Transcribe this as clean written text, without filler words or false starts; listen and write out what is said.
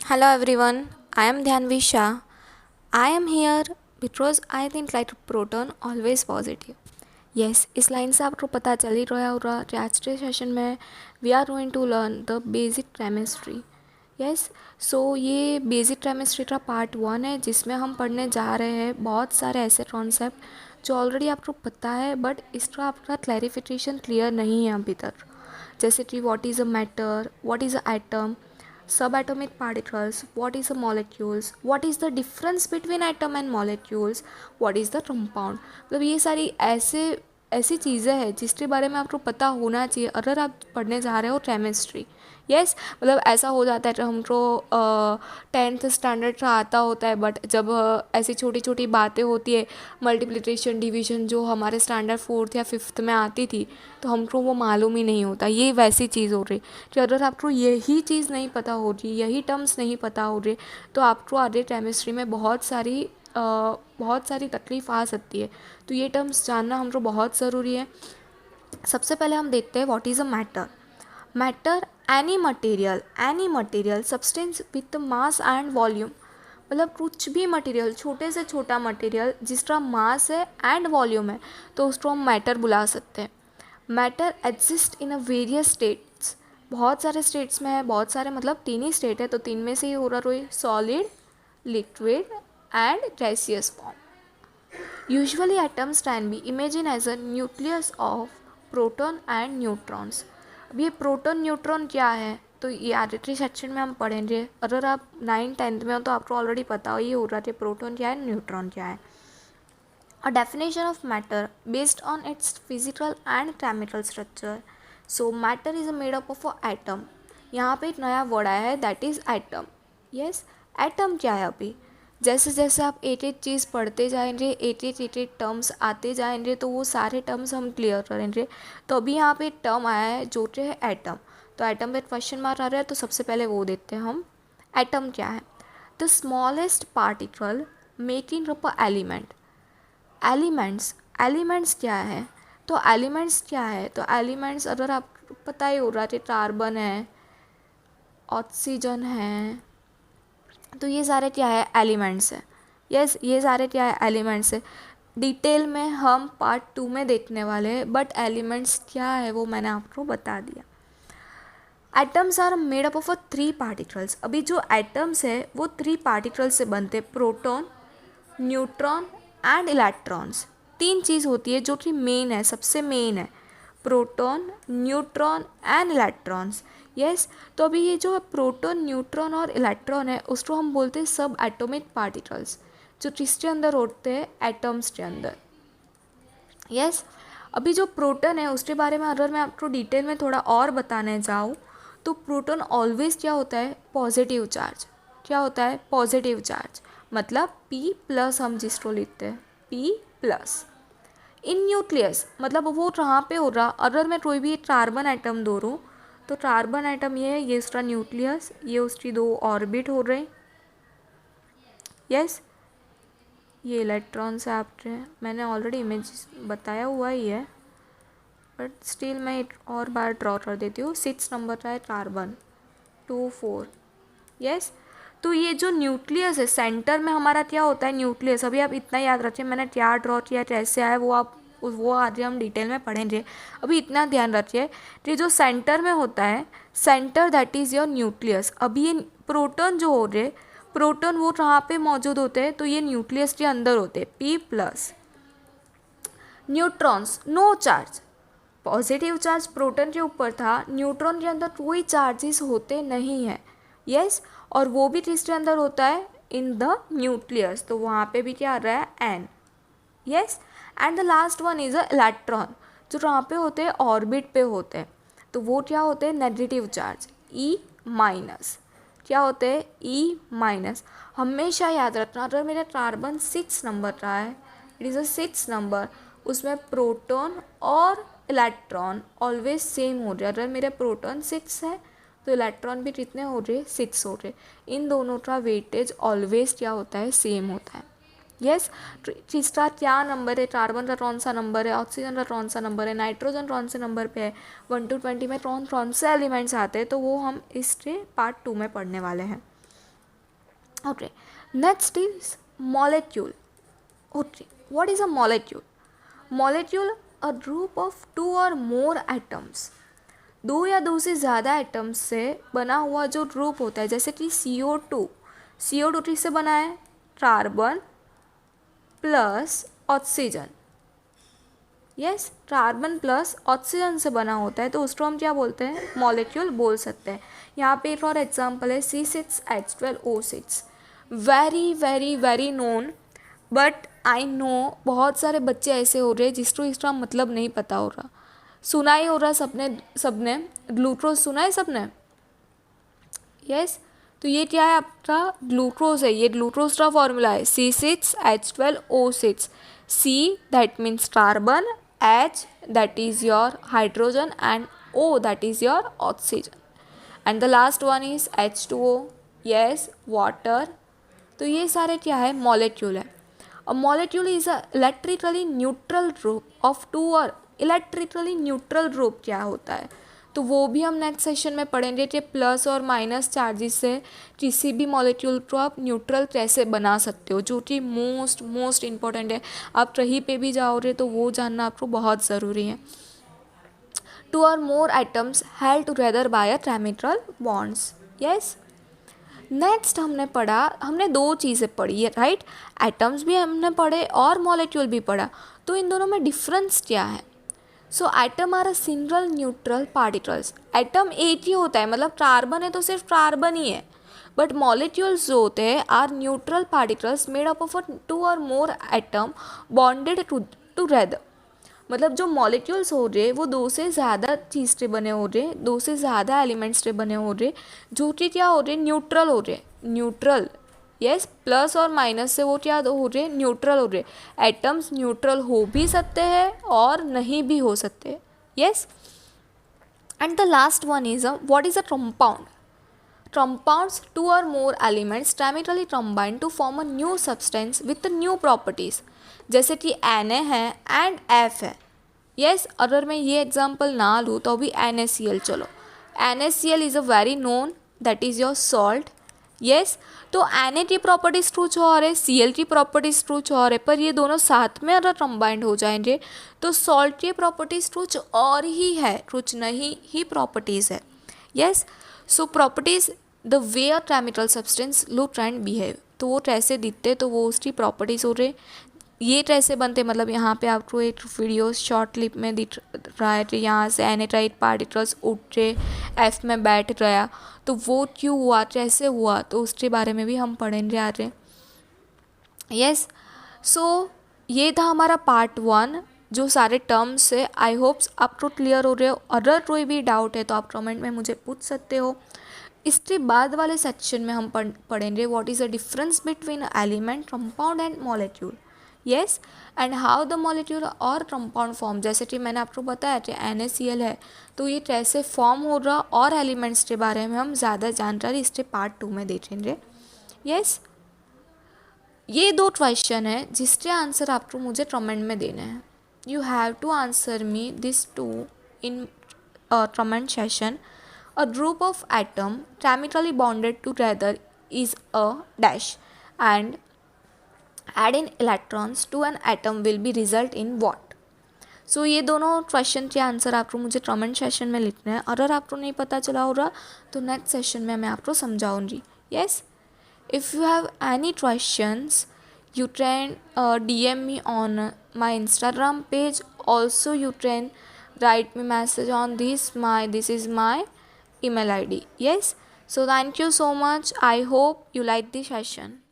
Hello everyone, I am Dhyanvi Shah. I am here because I think like proton always positive. Yes, इस line से आपको पता चल ही रहा होगा कि आज के सेशन में we are going to learn the basic chemistry. Yes, so ये बेसिक केमिस्ट्री का पार्ट 1 है जिसमें हम पढ़ने जा रहे हैं बहुत सारे ऐसे कॉन्सेप्ट जो ऑलरेडी आपको पता है बट इसका आपका क्लैरिफिकेशन क्लियर नहीं है अभी तक. जैसे कि what is a matter, what is a atom, subatomic particles, what is the molecules, what is the difference between atom and molecules, what is the compound. मतलब ये सारी ऐसी चीज़ें हैं जिसके बारे में आपको पता होना चाहिए अगर आप पढ़ने जा रहे हो केमिस्ट्री. यस, मतलब ऐसा हो जाता है कि हमको 10th स्टैंडर्ड का आता होता है बट जब ऐसी छोटी छोटी बातें होती है, मल्टीप्लिकेशन डिवीजन जो हमारे स्टैंडर्ड 4th या 5th में आती थी, तो हमको वो मालूम ही नहीं होता. ये वैसी चीज़ हो रही कि अगर आपको यही चीज़ नहीं पता हो रही, यही टर्म्स नहीं पता हो रही, तो आपको आगे केमिस्ट्री में बहुत सारी तकलीफ आ सकती है. तो ये टर्म्स जानना हमको बहुत ज़रूरी है. सबसे पहले हम देखते हैं what is a matter. Matter any material substance with mass and volume. मतलब कुछ भी मटेरियल, छोटे से छोटा मटेरियल जिसका मास है एंड वॉल्यूम है, तो उसको हम मैटर बुला सकते हैं. Matter exist in a various states. बहुत सारे स्टेट्स में है, बहुत सारे मतलब 3 ही स्टेट है, तो 3 में से ही हो रहा रोई, solid, liquid and gaseous form. Usually atoms can be imagine as a nucleus of proton and neutrons. अब ये प्रोटॉन न्यूट्रॉन क्या है तो ये आगे के सेक्शन में हम पढ़ेंगे. अगर आप 9th-10th में हो तो आपको ऑलरेडी पता ही हो रहा है प्रोटॉन क्या है, न्यूट्रॉन क्या है. A definition of matter based on its physical and chemical structure. So matter is made up of a atom. यहाँ पे एक नया वर्ड आया है that is atom. Yes, atom क्या है. अभी जैसे जैसे आप एक एक चीज़ पढ़ते जाएंगे, एक एक टर्म्स आते जाएंगे, तो वो सारे टर्म्स हम क्लियर करेंगे. तो अभी यहाँ पे एक टर्म आया है जो कि है एटम. तो एटम पे क्वेश्चन मार्क आ रहा है, तो सबसे पहले वो देखते हैं हम. एटम क्या है. The smallest particle making up a element. Elements क्या है. तो एलिमेंट्स अगर आपको पता ही हो रहा है, कार्बन है, ऑक्सीजन है, तो ये सारे क्या है, एलिमेंट्स है. यस, ये सारे क्या है, एलिमेंट्स है. डिटेल में हम पार्ट 2 में देखने वाले हैं, बट एलिमेंट्स क्या है वो मैंने आपको बता दिया. Atoms are made up of 3 particles. अभी जो एटम्स है वो 3 पार्टिकल्स से बनते हैं, प्रोटॉन, न्यूट्रॉन एंड इलेक्ट्रॉन्स. 3 चीज़ होती है जो कि मेन है, सबसे मेन है, proton, neutron and electrons. Yes, तो अभी ये जो प्रोटॉन, न्यूट्रॉन और इलेक्ट्रॉन है उसको हम बोलते हैं सब एटॉमिक पार्टिकल्स, जो किसके अंदर होते हैं, एटम्स के अंदर. यस, अभी जो प्रोटॉन है उसके बारे में अगर मैं आपको डिटेल में थोड़ा और बताने जाऊँ, तो प्रोटॉन ऑलवेज क्या होता है, पॉजिटिव चार्ज. क्या होता है, पॉजिटिव चार्ज. मतलब P+ हम जिसको लिखते हैं, P+. इन न्यूक्लियस मतलब वो कहाँ पे हो रहा, अगर मैं कोई भी एक कार्बन आइटम दो दूँ, तो कार्बन आइटम ये है, ये उसका न्यूक्लियस, ये उसकी 2 ऑर्बिट हो रहे. यस, ये इलेक्ट्रॉन से आपने मैंने ऑलरेडी इमेज बताया हुआ ही है, बट स्टिल मैं एक और बार ड्रॉ कर देती हूँ. 6 नंबर का है कार्बन, 2 4. यस, तो ये जो न्यूक्लियस है, सेंटर में हमारा क्या होता है, न्यूक्लियस. अभी आप इतना याद रखिए, मैंने क्या ड्रॉ किया, कैसे आया, वो आज हम डिटेल में पढ़ेंगे. अभी इतना ध्यान रखिए कि जो सेंटर में होता है, centre that is your nucleus. अभी ये प्रोटॉन जो हो रहे, प्रोटॉन वो कहाँ पे मौजूद होते हैं, तो ये न्यूक्लियस के अंदर होते हैं, P+. Neutrons no charge. Positive charge proton के ऊपर था, न्यूट्रॉन के अंदर कोई चार्जेस होते नहीं हैं. यस, और वो भी किसके अंदर होता है, इन द न्यूक्लियस. तो वहाँ पे भी क्या आ रहा है, N. Yes, and the last one is a electron, जो कहाँ पे होते हैं, ऑर्बिट पे होते हैं. तो वो क्या होते हैं, नेगेटिव चार्ज, E-. क्या होते हैं, E-. हमेशा याद रखना, अगर मेरा कार्बन 6 नंबर का है, इट इज़ अ 6 नंबर, उसमें प्रोटॉन और इलेक्ट्रॉन ऑलवेज सेम हो रहे. अगर मेरे प्रोटॉन 6 है तो इलेक्ट्रॉन भी कितने हो रहे, 6 हो रहे. इन दोनों का वेटेज ऑलवेज क्या होता है, सेम होता है. यस, किसका क्या नंबर है, कार्बन का कौन सा नंबर है, ऑक्सीजन का कौन सा नंबर है, नाइट्रोजन कौन से नंबर पे है, 1 to 20 में कौन कौन से एलिमेंट्स आते हैं, तो वो हम इसके पार्ट 2 में पढ़ने वाले हैं. Okay, next is molecule. Okay, what is a molecule? Molecule, a group of two or more atoms. दो या दो से ज़्यादा एटम्स से बना हुआ जो ग्रुप होता है, जैसे कि CO2. CO2 किससे बना है? Carbon plus oxygen. Yes, carbon plus oxygen से बना होता है, तो उसको हम क्या बोलते हैं? मॉलिक्यूल बोल सकते हैं. यहाँ पे फॉर एग्जांपल है C6H12O6. Very very very known, but I know बहुत सारे बच्चे ऐसे हो रहे हैं जिसको इसका मतलब नहीं पता हो रहा. सुना ही हो रहा सबने ग्लूकोज सुना है सबने? यस, तो ये क्या है? आपका ग्लूकोज है. ये ग्लूकोज का फॉर्मूला है C6H12O6. C that means carbon, H that is your hydrogen, and O that is your oxygen, and the last one is H2O. yes, water. तो ये सारे क्या है? मॉलिक्यूल है. A molecule is a electrically neutral group of two. और electrically neutral group क्या होता है? तो वो भी हम नेक्स्ट सेशन में पढ़ेंगे कि प्लस और माइनस चार्जेस से किसी भी मॉलिक्यूल को आप न्यूट्रल कैसे बना सकते हो, जो कि मोस्ट इम्पॉर्टेंट है. आप कहीं पे भी जाओगे तो वो जानना आपको बहुत ज़रूरी है. टू और मोर atoms held together by a chemical bonds. Yes, next हमने दो चीज़ें पढ़ी है, राइट? एटम्स भी हमने पढ़े और मॉलिक्यूल भी पढ़ा. तो इन दोनों में डिफरेंस क्या है? So atom are a single neutral particles. Atom एक ही होता है, मतलब कार्बन है तो सिर्फ कार्बन ही है. बट मॉलिक्यूल्स जो होते हैं are neutral particles made up of two और मोर एटम बॉन्डेड टूगेदर. मतलब जो मॉलिक्यूल्स हो रहे वो दो से ज़्यादा चीज़ से बने हो रहे, दो से ज़्यादा एलिमेंट्स से बने हो रहे, जो कि क्या हो रहे? न्यूट्रल हो रहे. न्यूट्रल, यस, प्लस और माइनस से वो क्या हो रहे? न्यूट्रल हो रहे. एटम्स न्यूट्रल हो भी सकते हैं और नहीं भी हो सकते. Yes, and the last one is what is a compound. Compounds, two or more elements chemically combine to form a new substance with new properties. जैसे कि Na है एंड F है. यस, अगर मैं ये एग्जांपल ना लूँ तो भी NaCl. चलो, NaCl is a very known, that is your salt. Yes, तो Na की प्रॉपर्टीज कुछ और है, Cl की प्रॉपर्टीज कुछ और है, पर ये दोनों साथ में अगर कंबाइंड हो जाएंगे तो सॉल्ट की प्रॉपर्टीज कुछ और ही है, कुछ नहीं ही प्रॉपर्टीज़ है. Yes, so properties the way a chemical substance look and behave. तो वो कैसे दिखते तो वो उसकी प्रॉपर्टीज़ हो रहे. ये कैसे बनते, मतलब यहाँ पे आपको एक वीडियो शॉर्ट क्लिप में दिख रहा है कि यहाँ से एनेटाइट पार्टिकल्स उठ के एफ में बैठ गया, तो वो क्यों हुआ, कैसे हुआ, तो उसके बारे में भी हम पढ़ेंगे आगे. यस, सो ये था हमारा पार्ट 1, जो सारे टर्म्स है. आई होप्स आपको क्लियर हो रहे हो. अगर कोई भी डाउट है तो आप कमेंट में मुझे पूछ सकते हो. इसके बाद वाले सेक्शन में हम पढ़ेंगे what is the difference between element, compound and molecule. Yes, and how the molecule और कंपाउंड फॉर्म. जैसे कि मैंने आपको बताया कि NaCl है, तो ये कैसे फॉर्म हो रहा, और एलिमेंट्स के बारे में हम ज़्यादा जानकारी इसके पार्ट 2 में देखेंगे. यस, ये दो क्वेश्चन है जिसके आंसर आपको मुझे कमेंट में देने हैं. You have to answer me this too in comment session. A group of atom chemically bonded together is a dash, and adding electrons to an atom will be result in what. So ये दोनों question के answer आपको मुझे comment session में लिखना है. अगर आपको नहीं पता चला हो रहा तो नेक्स्ट सेशन में मैं आपको समझाऊंगी. Yes, if you have any questions you can DM me on my Instagram page. Also you can write me message on this is my email ID. Yes, so thank you so much. I hope you like the session.